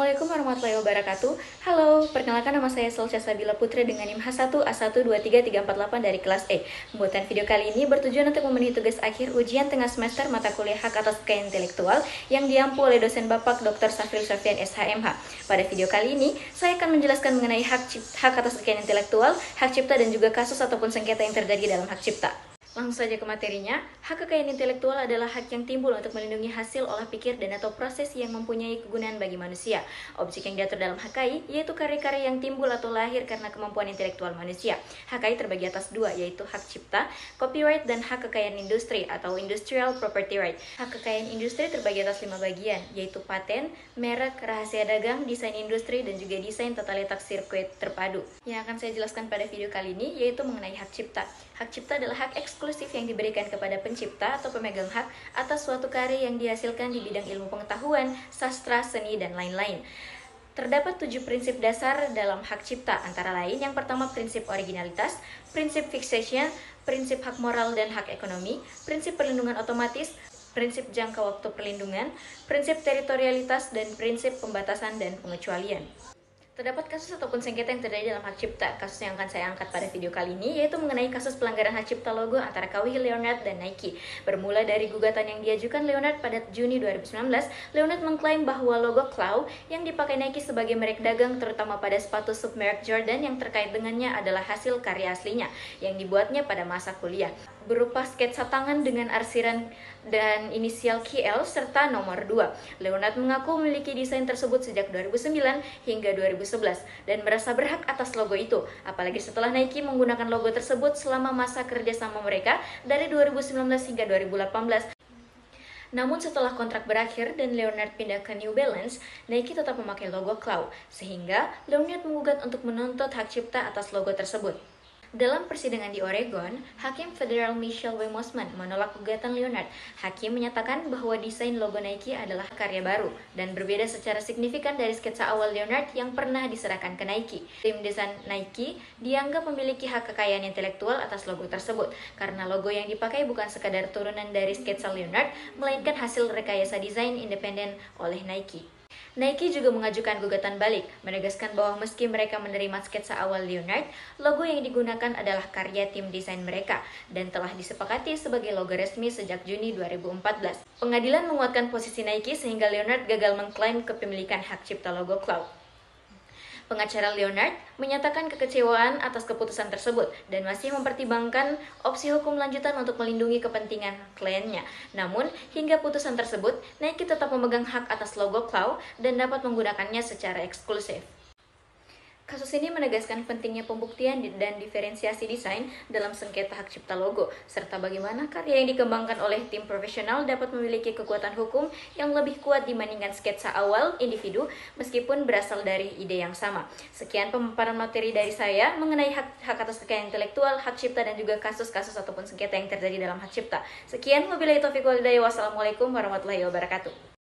Assalamualaikum warahmatullahi wabarakatuh. Halo, perkenalkan nama saya Solcha Sabila Putri dengan NIM H1A123348 dari kelas E. Pembuatan video kali ini bertujuan untuk memenuhi tugas akhir ujian tengah semester mata kuliah Hak atas Kekayaan Intelektual yang diampu oleh dosen Bapak Dr. Safril Sofyan SHMH. Pada video kali ini, saya akan menjelaskan mengenai hak atas kekayaan intelektual, hak cipta dan juga kasus ataupun sengketa yang terjadi dalam hak cipta. Langsung saja ke materinya. Hak kekayaan intelektual adalah hak yang timbul untuk melindungi hasil olah pikir dan atau proses yang mempunyai kegunaan bagi manusia. Objek yang diatur dalam HKI yaitu karya-karya yang timbul atau lahir karena kemampuan intelektual manusia. HKI terbagi atas dua, yaitu hak cipta, copyright, dan hak kekayaan industri atau industrial property right. Hak kekayaan industri terbagi atas 5 bagian, yaitu paten, merek, rahasia dagang, desain industri, dan juga desain tata letak sirkuit terpadu. Yang akan saya jelaskan pada video kali ini yaitu mengenai hak cipta. Hak cipta adalah hak eksklusif yang diberikan kepada pencipta atau pemegang hak atas suatu karya yang dihasilkan di bidang ilmu pengetahuan, sastra, seni, dan lain-lain. Terdapat 7 prinsip dasar dalam hak cipta, antara lain yang pertama prinsip originalitas, prinsip fixation, prinsip hak moral dan hak ekonomi, prinsip perlindungan otomatis, prinsip jangka waktu perlindungan, prinsip teritorialitas, dan prinsip pembatasan dan pengecualian. Terdapat kasus ataupun sengketa yang terjadi dalam hak cipta. Kasus yang akan saya angkat pada video kali ini yaitu mengenai kasus pelanggaran hak cipta logo antara Kawhi Leonard dan Nike. Bermula dari gugatan yang diajukan Leonard pada Juni 2019, Leonard mengklaim bahwa logo Claw yang dipakai Nike sebagai merek dagang terutama pada sepatu submerek Jordan yang terkait dengannya adalah hasil karya aslinya yang dibuatnya pada masa kuliah, berupa sketsa tangan dengan arsiran dan inisial KL serta nomor 2. Leonard mengaku memiliki desain tersebut sejak 2009 hingga 2011 dan merasa berhak atas logo itu, apalagi setelah Nike menggunakan logo tersebut selama masa kerjasama mereka dari 2019 hingga 2018. Namun setelah kontrak berakhir dan Leonard pindah ke New Balance, Nike tetap memakai logo Claw, sehingga Leonard menggugat untuk menuntut hak cipta atas logo tersebut. Dalam persidangan di Oregon, Hakim Federal Michelle W. Mosman menolak gugatan Leonard. Hakim menyatakan bahwa desain logo Nike adalah karya baru dan berbeda secara signifikan dari sketsa awal Leonard yang pernah diserahkan ke Nike. Tim desain Nike dianggap memiliki hak kekayaan intelektual atas logo tersebut karena logo yang dipakai bukan sekadar turunan dari sketsa Leonard, melainkan hasil rekayasa desain independen oleh Nike. Nike juga mengajukan gugatan balik, menegaskan bahwa meski mereka menerima sketsa awal Leonard, logo yang digunakan adalah karya tim desain mereka dan telah disepakati sebagai logo resmi sejak Juni 2014. Pengadilan menguatkan posisi Nike sehingga Leonard gagal mengklaim kepemilikan hak cipta logo Claw. Pengacara Leonard menyatakan kekecewaan atas keputusan tersebut dan masih mempertimbangkan opsi hukum lanjutan untuk melindungi kepentingan kliennya. Namun, hingga putusan tersebut, Nike tetap memegang hak atas logo Claw dan dapat menggunakannya secara eksklusif. Kasus ini menegaskan pentingnya pembuktian dan diferensiasi desain dalam sengketa hak cipta logo, serta bagaimana karya yang dikembangkan oleh tim profesional dapat memiliki kekuatan hukum yang lebih kuat dibandingkan sketsa awal individu meskipun berasal dari ide yang sama. Sekian pemaparan materi dari saya mengenai hak atas kekayaan intelektual, hak cipta, dan juga kasus-kasus ataupun sengketa yang terjadi dalam hak cipta. Sekian, wabillahi taufiq wal hidayah. Wassalamualaikum warahmatullahi wabarakatuh.